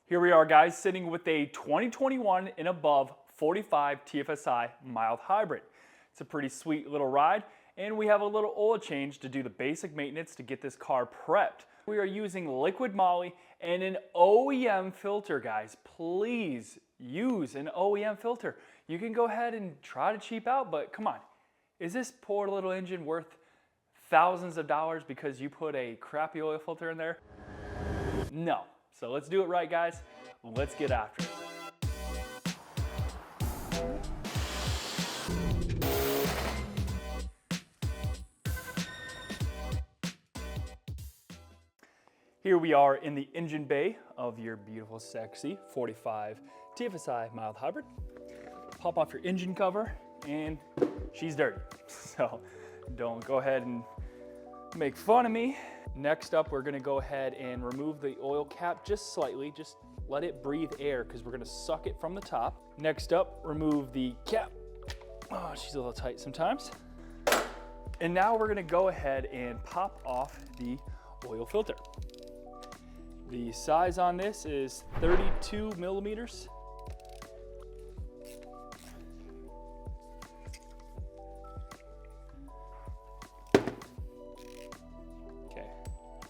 Here we are, guys, sitting with a 2021 and above 45 TFSI mild hybrid. It's a pretty sweet little ride, and we have a little oil change to do the basic maintenance to get this car prepped. We are using liquid moly and an OEM filter, guys. Please use an OEM filter. You can go ahead and try to cheap out, but come on. Is this poor little engine worth thousands of dollars because you put a crappy oil filter in there? No. So let's do it right, guys. Let's get after it. Here we are in the engine bay of your beautiful, sexy 45 TFSI mild hybrid. Pop off your engine cover, and she's dirty. So don't go ahead and make fun of me. Next up, we're gonna go ahead and remove the oil cap just slightly. Just let it breathe air because we're gonna suck it from the top. Next up, remove the cap. Oh, she's a little tight sometimes. And now we're gonna go ahead and pop off the oil filter. The size on this is 32 millimeters.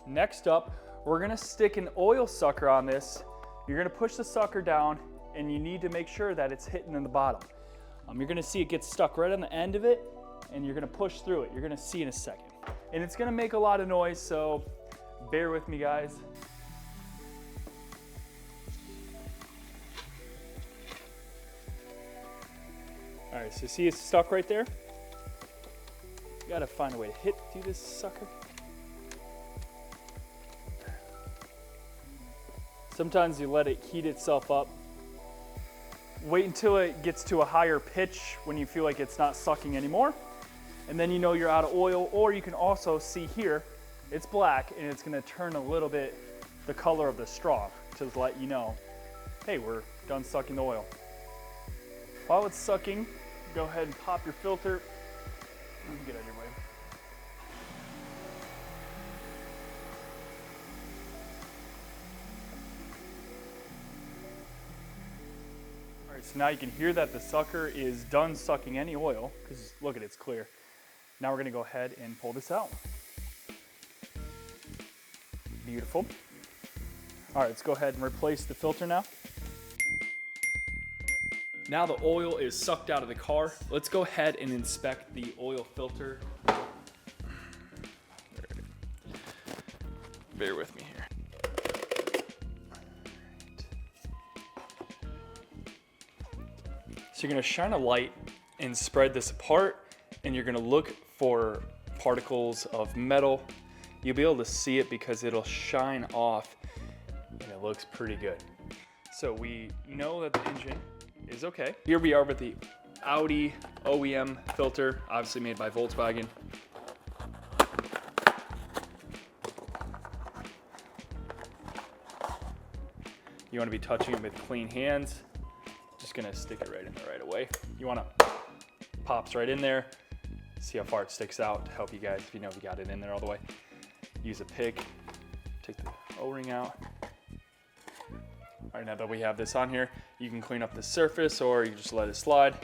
Next up, we're gonna stick an oil sucker on this. You're gonna push the sucker down, and you need to make sure that it's hitting in the bottom. You're gonna see it gets stuck right on the end of it, and you're gonna push through it. You're gonna see in a second. And it's gonna make a lot of noise, so bear with me, guys. All right, so see it's stuck right there? You gotta find a way to hit through this sucker. Sometimes you let it heat itself up. Wait until it gets to a higher pitch when you feel like it's not sucking anymore. And then you know you're out of oil, or you can also see here, it's black and it's gonna turn a little bit the color of the straw to let you know, hey, we're done sucking the oil. While it's sucking, go ahead and pop your filter. Let me get out of your way. So now you can hear that the sucker is done sucking any oil, because look at it, it's clear. Now we're gonna go ahead and pull this out. Beautiful. All right, let's go ahead and replace the filter now. Now the oil is sucked out of the car. Let's go ahead and inspect the oil filter. Bear with me here. So you're gonna shine a light and spread this apart, and you're gonna look for particles of metal. You'll be able to see it because it'll shine off, and it looks pretty good. So we know that the engine is okay. Here we are with the Audi OEM filter, obviously made by Volkswagen. You wanna be touching it with clean hands. Just gonna stick it right in there right away. You wanna, pops right in there. See how far it sticks out to help you guys if you know if you got it in there all the way. Use a pick, take the O-ring out. All right, now that we have this on here, you can clean up the surface or you just let it slide.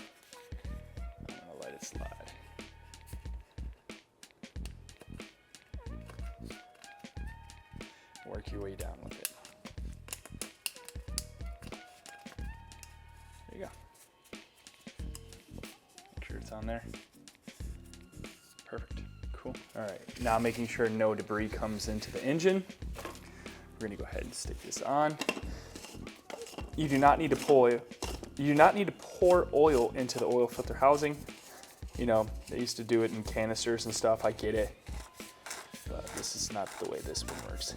I'm gonna let it slide. Work your way down with it. There you go. Make sure it's on there. Perfect, cool. All right, now making sure no debris comes into the engine. We're gonna go ahead and stick this on. You do not need to pour oil into the oil filter housing. You know, they used to do it in canisters and stuff, I get it. But this is not the way this one works.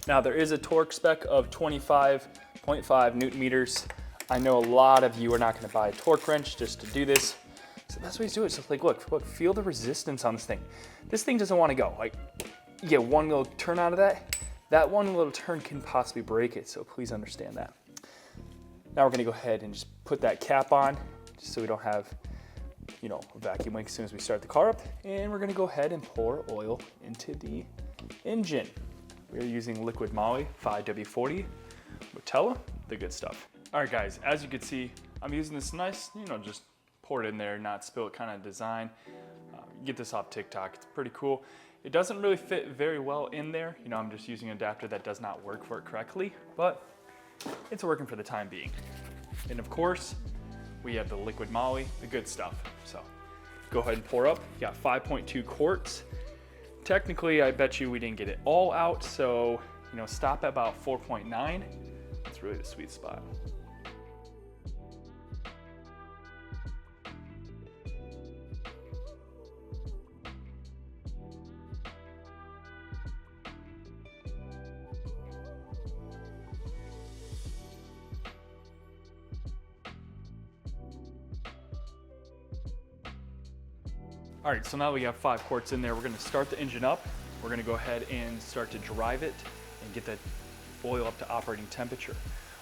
Now there is a torque spec of 25.5 Newton meters. I know a lot of you are not gonna buy a torque wrench just to do this. So that's what you do it. So like, look, feel the resistance on this thing. This thing doesn't wanna go. Like, you get one little turn out of that, that one little turn can possibly break it. So please understand that. Now we're gonna go ahead and just put that cap on, just so we don't have, you know, a vacuum leak as soon as we start the car up. And we're gonna go ahead and pour oil into the engine. We're using liquid moly 5W40 Rotella, the good stuff. All right guys, as you can see, I'm using this nice, just pour it in there, not spill it kind of design. You get this off TikTok, it's pretty cool. It doesn't really fit very well in there. I'm just using an adapter that does not work for it correctly, but it's working for the time being. And of course, we have the liquid moly, the good stuff. So go ahead and pour up. You got 5.2 quarts. Technically, I bet you we didn't get it all out, so stop at about 4.9. It's really the sweet spot. All right, so now we have 5 quarts in there. We're gonna start the engine up. We're gonna go ahead and start to drive it and get that oil up to operating temperature.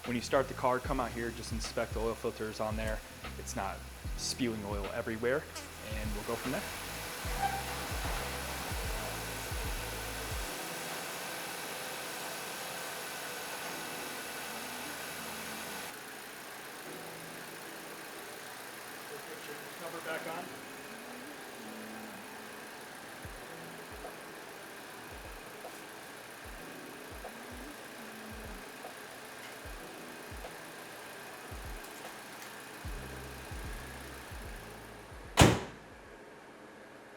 When you start the car, come out here, just inspect the oil filters on there. It's not spewing oil everywhere, and we'll go from there. Cover back on.